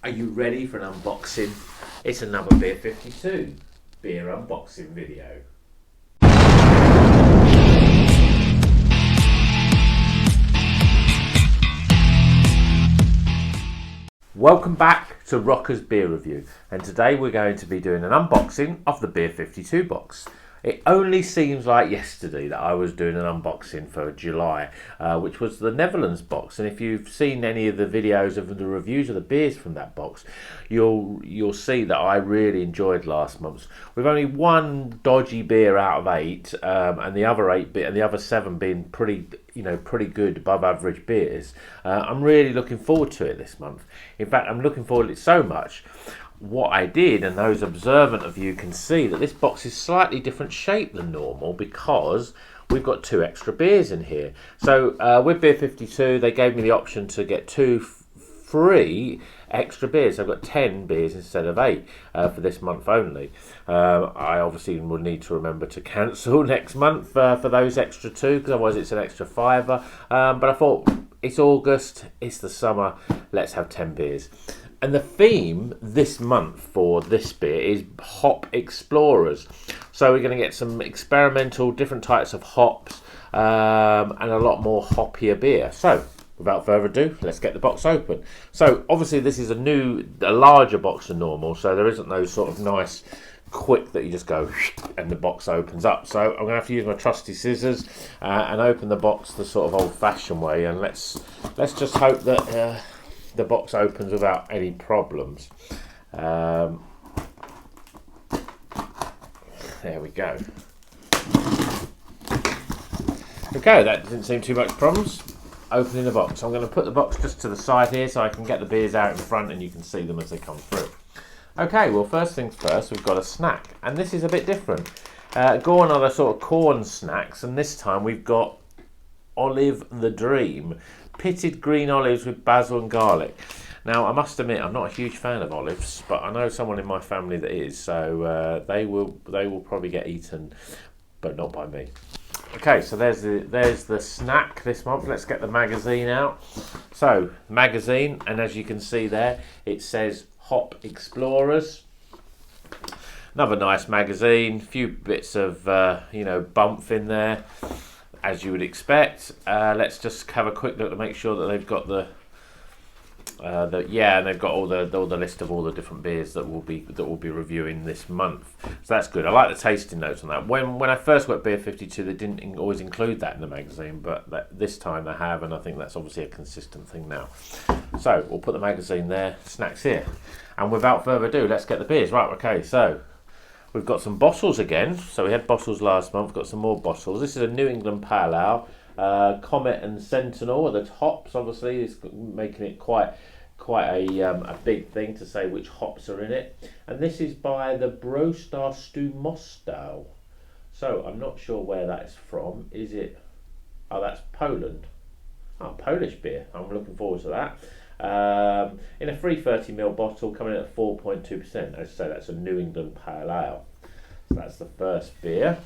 Are you ready for an unboxing? It's another Beer52 beer unboxing video. Welcome back to Rocker's Beer Review, and today we're going to be doing an unboxing of the Beer52 box. It only seems like yesterday that I was doing an unboxing for July, which was the Netherlands box. And if you've seen any of the videos of the reviews of the beers from that box, you'll see that I really enjoyed last month's. With only one dodgy beer out of 8, and the other 7 being pretty good, above average beers. I'm really looking forward to it this month. In fact, I'm looking forward to it so much. What I did, and those observant of you can see that this box is slightly different shape than normal because we've got 2 extra beers in here. So with Beer52, they gave me the option to get 2 free extra beers. So I've got 10 beers instead of 8 for this month only. I obviously will need to remember to cancel next month for those extra 2, because otherwise it's an extra £5. But I thought, it's August, it's the summer, let's have 10 beers. And the theme this month for this beer is Hop Explorers. So we're going to get some experimental, different types of hops, and a lot more hoppier beer. So without further ado, let's get the box open. So obviously this is a larger box than normal, so there isn't those sort of nice quick that you just go and the box opens up. So I'm going to have to use my trusty scissors and open the box the sort of old-fashioned way, and let's just hope that the box opens without any problems. There we go. Okay, that didn't seem too much problems. Opening the box. I'm going to put the box just to the side here so I can get the beers out in front and you can see them as they come through. Okay, well, first things first, we've got a snack, and this is a bit different. Gone are the sort of corn snacks, and this time we've got Olive the Dream, pitted green olives with basil and garlic. Now, I must admit, I'm not a huge fan of olives, but I know someone in my family that is, so they will probably get eaten, but not by me. Okay, so there's the snack this month. Let's get the magazine out. So, magazine, and as you can see there, it says Hop Explorers. Another nice magazine. Few bits of bump in there, as you would expect. Let's just have a quick look to make sure that they've got and they've got all the list of all the different beers that we'll be reviewing this month. So that's good. I like the tasting notes on that. When I first got Beer52, they didn't always include that in the magazine, but this time they have, and I think that's obviously a consistent thing now. So we'll put the magazine there, snacks here, and without further ado, let's get the beers. Right, okay, so we've got some bottles again. So we had bottles last month, got some more bottles. This is a New England Parallel. Comet and Sentinel are the hops. Obviously, it's making it quite a big thing to say which hops are in it. And this is by the Brostar Stu Mostal. So I'm not sure where that's from. Is it? Oh, that's Poland. Oh, Polish beer. I'm looking forward to that. In a free 30ml bottle, coming in at 4.2%. As I say, that's a New England Parallel. So that's the first beer.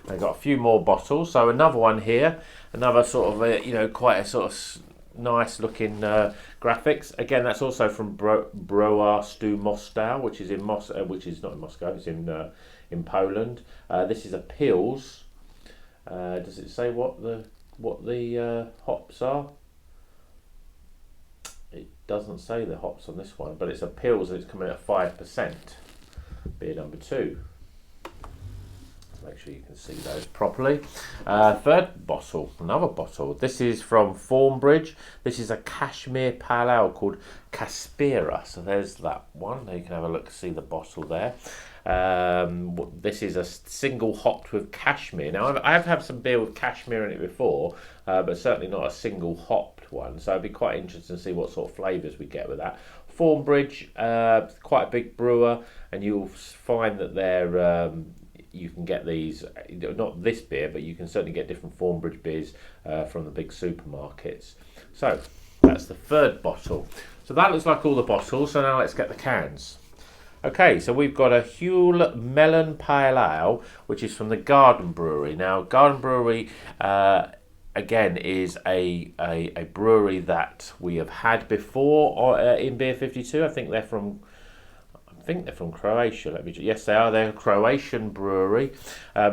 I've got a few more bottles. So another one here, another sort of quite a sort of nice looking graphics. Again, that's also from Broar Stu Mostal, which is not in Moscow. It's in Poland. This is a Pils. Does it say what the hops are? It doesn't say the hops on this one, but it's a Pils and it's coming at 5%. Beer number 2. Make sure you can see those properly. Third bottle, another bottle. This is from Thornbridge. This is a Cashmere Parallel called Caspera. So there's that one. There you can have a look, see the bottle there. This is a single hopped with cashmere. Now, I've had some beer with cashmere in it before, but certainly not a single hopped one. So it'd be quite interesting to see what sort of flavours we get with that. Thornbridge, quite a big brewer, and you'll find that they're you can get these, not this beer, but you can certainly get different Thornbridge beers from the big supermarkets. So that's the third bottle. So that looks like all the bottles. So now let's get the cans. Okay, so we've got a Huel Melon Parallel, which is from the Garden Brewery. Now, Garden Brewery again, is a brewery that we have had before in Beer52. I think they're from Croatia. Yes, they are. They're a Croatian brewery.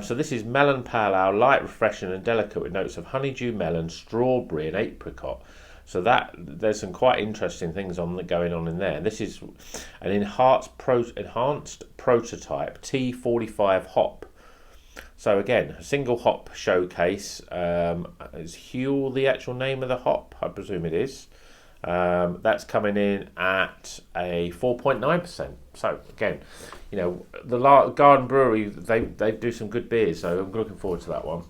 So this is Melon Parallel, light, refreshing, and delicate with notes of honeydew, melon, strawberry, and apricot. So there's some quite interesting things going on in there. This is an enhanced prototype T45 hop. So again, a single hop showcase. Is Huel the actual name of the hop? I presume it is. That's coming in at a 4.9%. So again, you know, the Garden Brewery, they do some good beers, so I'm looking forward to that one.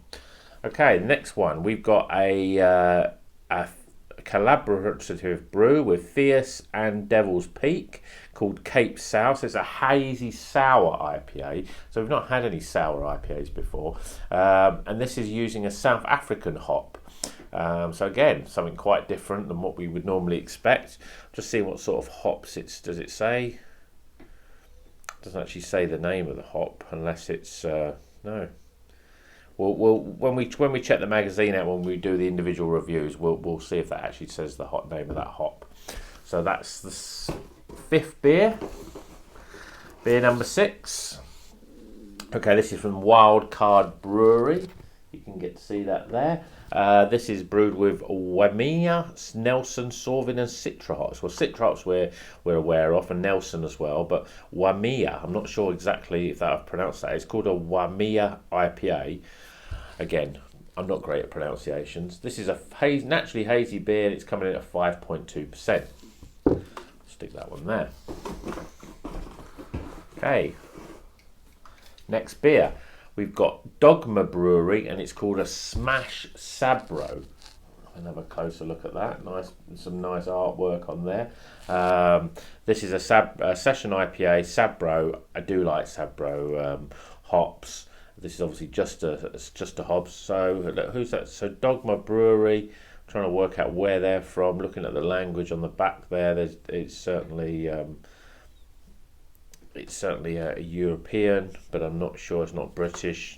Okay, next one, we've got a collaborative brew with Fierce and Devil's Peak called Cape South. It's a hazy sour IPA, so we've not had any sour IPAs before, and this is using a South African hop. So again, something quite different than what we would normally expect. Just seeing what sort of hops does it say? It doesn't actually say the name of the hop unless it's no. We'll when we check the magazine out, when we do the individual reviews, we'll see if that actually says the name of that hop. So that's the fifth beer number 6. Okay, this is from Wild Card Brewery. You can get to see that there. This is brewed with Waimea, Nelson, Sorvin, and Citra hops. Well, Citra hops we're aware of, and Nelson as well. But Waimea, I'm not sure exactly if I've pronounced that. It's called a Waimea IPA. Again, I'm not great at pronunciations. This is a naturally hazy beer. It's coming in at 5.2%. Stick that one there. Okay. Next beer. We've got Dogma Brewery, and it's called a Smash Sabro. I'll have a closer look at that. Some nice artwork on there. This is a session IPA, Sabro. I do like Sabro hops. This is obviously just a hops. So who's that? So Dogma Brewery. I'm trying to work out where they're from. Looking at the language on the back there, it's certainly a European, but I'm not sure it's not British.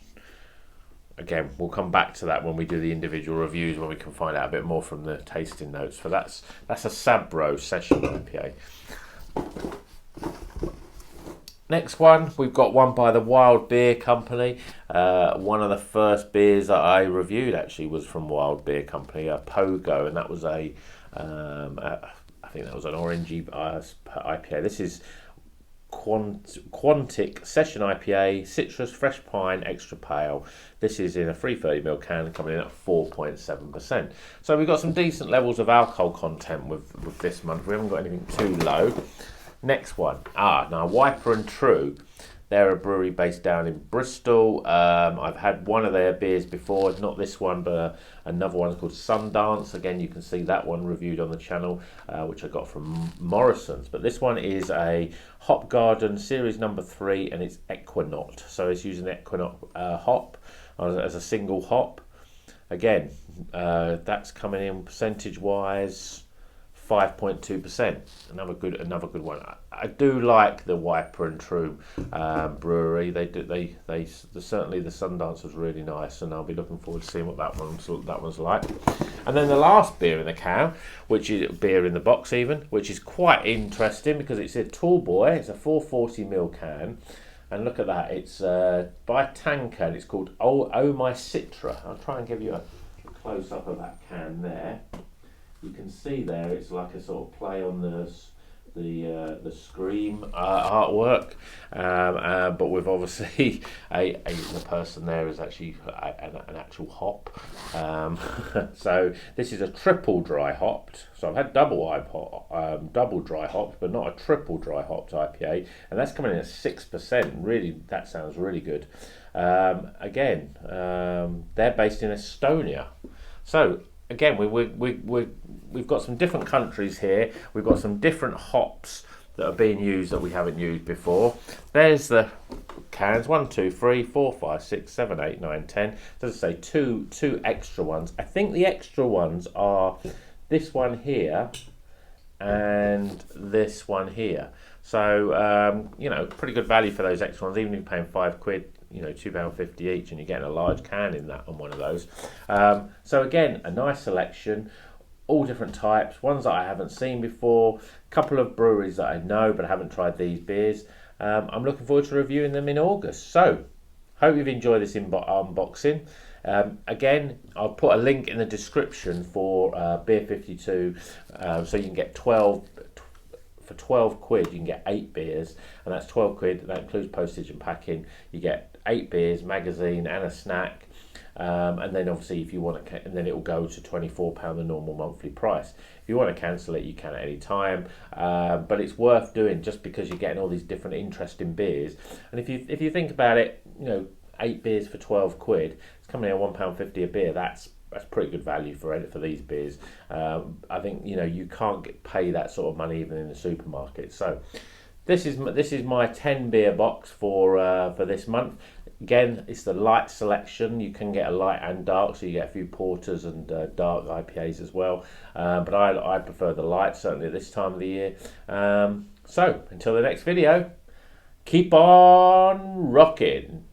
Again, we'll come back to that when we do the individual reviews, when we can find out a bit more from the tasting notes. But that's a Sabro session IPA. Next one, we've got one by the Wild Beer Company. One of the first beers that I reviewed actually was from Wild Beer Company, a Pogo, and that was I think that was an orangey IPA. This is Quantic Session IPA, citrus, fresh pine, extra pale. This is in a 330ml can, coming in at 4.7%. So we've got some decent levels of alcohol content with this month. We haven't got anything too low. Next one. Now Wiper and True. They're a brewery based down in Bristol. I've had one of their beers before, not this one, but another one called Sundance. Again, you can see that one reviewed on the channel, which I got from Morrison's. But this one is a Hop Garden Series number 3, and it's Equinox. So it's using Equinox hop as a single hop. Again, that's coming in percentage-wise 5.2%. Another good one. I do like the Wiper and True brewery. They certainly, the Sundance was really nice, and I'll be looking forward to seeing what that one's like. And then the last beer in the can, which is beer in the box even, which is quite interesting because it's a tall boy. It's a 440ml can, and look at that. It's by Tanker, and it's called Oh My Citra. I'll try and give you a close up of that can there. You can see there it's like a sort of play on the Scream artwork, but with obviously the person there is actually an actual hop. So this is a triple dry hopped. So I've had double dry hopped, but not a triple dry hopped IPA, and that's coming in at 6%. Really, that sounds really good. Again, they're based in Estonia, so. Again, we've got some different countries here. We've got some different hops that are being used that we haven't used before. There's the cans. 1, 2, 3, 4, 5, 6, 7, 8, 9, 10. Does it say two extra ones? I think the extra ones are this one here and this one here. So pretty good value for those extra ones, even if you're paying £5. you know, £2.50 each, and you're getting a large can in that on one of those. So again, a nice selection, all different types, ones that I haven't seen before, a couple of breweries that I know but I haven't tried these beers. I'm looking forward to reviewing them in August. So hope you've enjoyed this unboxing. Again, I'll put a link in the description for Beer52, so you can get 12 for 12 quid. You can get 8 beers, and that's 12 quid. That includes postage and packing. You get 8 beers, magazine, and a snack. And then obviously, if you want to, and then it will go to £24, the normal monthly price. If you want to cancel it, you can at any time. But it's worth doing just because you're getting all these different interesting beers. And if you think about it, you know, 8 beers for 12 quid, it's coming out £1.50 a beer. That's pretty good value for these beers. I think, you know, you can't pay that sort of money even in the supermarket. So this is my 10 beer box for this month. Again, it's the light selection. You can get a light and dark, so you get a few porters and dark IPAs as well. But I prefer the light, certainly at this time of the year. So until the next video, keep on rocking.